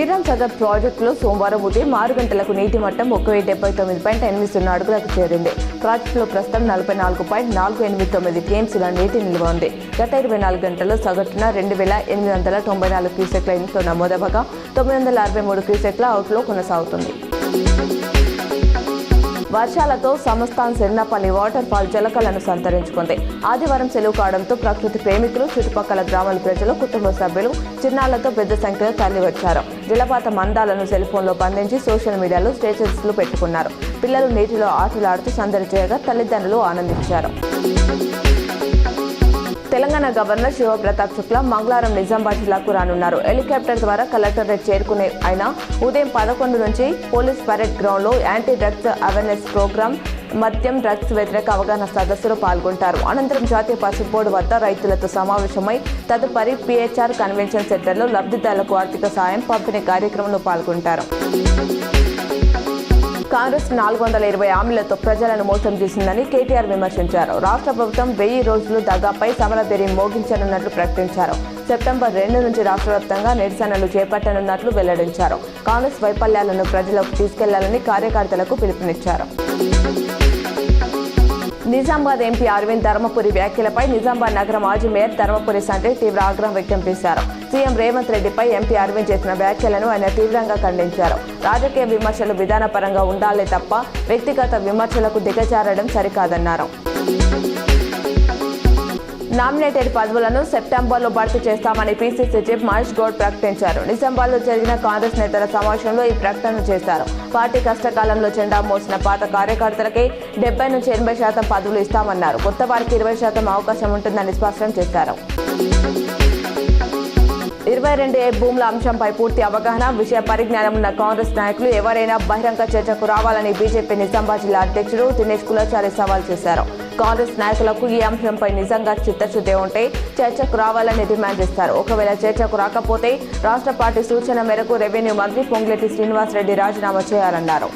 శ్రీరామ్ సాగర్ ప్రాజెక్టులో సోమవారం ఉదయం 6 గంటలకు నీటి మట్టం 1079.80 అడుగులకు చేరింది. ప్రాజెక్టులో ప్రస్తుతం 44.489 టీఎంసీల నీటి నిల్వ ఉంది. గత 24 గంటల్లో సగటున 2894 క్యూసెక్ల ఇన్ఫ్లో నమోదవగా 963 క్యూసెక్ల అవుట్లో కొనసాగుతుంది. వర్షాలతో సమస్తాన్ సెన్నపల్లి వాటర్ ఫాల్ జలకలను సంతరించుకుంది. ఆదివారం సెలవు కావడంతో ప్రకృతి ప్రేమికులు, చుట్టుపక్కల గ్రామాల ప్రజలు, కుటుంబ సభ్యులు చిన్నారులతో పెద్ద సంఖ్యలో తరలివచ్చారు. జలపాతం అందాలను సెల్ ఫోన్లో బంధించి సోషల్ మీడియాలో స్టేటస్లు పెట్టుకున్నారు. పిల్లలు నీటిలో ఆటలాడుతూ సందడి చేయగా తల్లిదండ్రులు ఆనందించారు. తెలంగాణ గవర్నర్ శివప్రతాప్ శుక్లా మంగళవారం నిజామాబాద్ జిల్లాకు రానున్నారు. హెలికాప్టర్ ద్వారా కలెక్టరేట్ చేరుకునే ఆయన ఉదయం 11 నుంచి పోలీస్ పరేడ్ గ్రౌండ్లో యాంటీ డ్రగ్స్ అవేర్నెస్ ప్రోగ్రాం, మద్యం డ్రగ్స్ వ్యతిరేక అవగాహన సదస్సులో పాల్గొంటారు. అనంతరం జాతీయ పసుపు బోర్డు వద్ద రైతులతో సమావేశమై తదుపరి పిహెచ్ఆర్ కన్వెన్షన్ సెంటర్లో లబ్ధిదారులకు ఆర్థిక సాయం పంపిణీ కార్యక్రమంలో పాల్గొంటారు. కాంగ్రెస్ 420 హామీలతో ప్రజలను మోసం చేసిందని కేటీఆర్ విమర్శించారు. రాష్ట్ర ప్రభుత్వం 1000 రోజులు దగాపై సమరభేరి మోగించనున్నట్లు ప్రకటించారు. సెప్టెంబర్ 2 నుంచి రాష్ట్ర వ్యాప్తంగా నిరసనలు చేపట్టనున్నట్లు వెల్లడించారు. కాంగ్రెస్ వైఫల్యాలను ప్రజలకు తీసుకెళ్లాలని కార్యకర్తలకు పిలుపునిచ్చారు. నిజామాబాద్ ఎంపీ అరవింద్ ధర్మపురి వ్యాఖ్యలపై నిజామాబాద్ నగర మాజీ మేయర్ ధర్మపురి సంజయ్ తీవ్ర ఆగ్రహం వ్యక్తం చేశారు. సీఎం రేవంత్ రెడ్డిపై ఎంపీ అరవింద్ చేసిన వ్యాఖ్యలను ఆయన తీవ్రంగా ఖండించారు. రాజకీయ విమర్శలు విధానపరంగా ఉండాలే తప్ప వ్యక్తిగత విమర్శలకు దిగజారడం సరికాదన్నారు. నామినేటెడ్ పదవులను సెప్టెంబర్లో భర్తీ చేస్తామని పీసీసీ చీఫ్ మహేష్ గౌడ్ ప్రకటించారు. నిజామాబాద్లో జరిగిన కాంగ్రెస్ నేతల సమావేశంలో ఈ ప్రకటన చేశారు. పార్టీ కష్టకాలంలో జెండా మోసిన పాత కార్యకర్తలకి 70 నుంచి 80% పదవులు ఇస్తామన్నారు. కొత్త వారికి 20% అవకాశం ఉంటుందని స్పష్టం చేశారు. 22A భూముల అంశంపై పూర్తి అవగాహన, విషయ పరిజ్ఞానం ఉన్న కాంగ్రెస్ నాయకులు ఎవరైనా బహిరంగ చర్చకు రావాలని బీజేపీ నిజామాబాద్ జిల్లా అధ్యక్షుడు దినేష్ కులాచారి సవాల్ చేశారు. కాంగ్రెస్ నాయకులకు ఈ అంశంపై నిజంగా చిత్తశుద్ధి ఉంటే చర్చకు రావాలని డిమాండ్ చేస్తారు. ఒకవేళ చర్చకు రాకపోతే రాష్ట్ర పార్టీ సూచన మేరకు రెవెన్యూ మంత్రి పొంగులేటి శ్రీనివాసరెడ్డి రాజీనామా చేయాలన్నారు.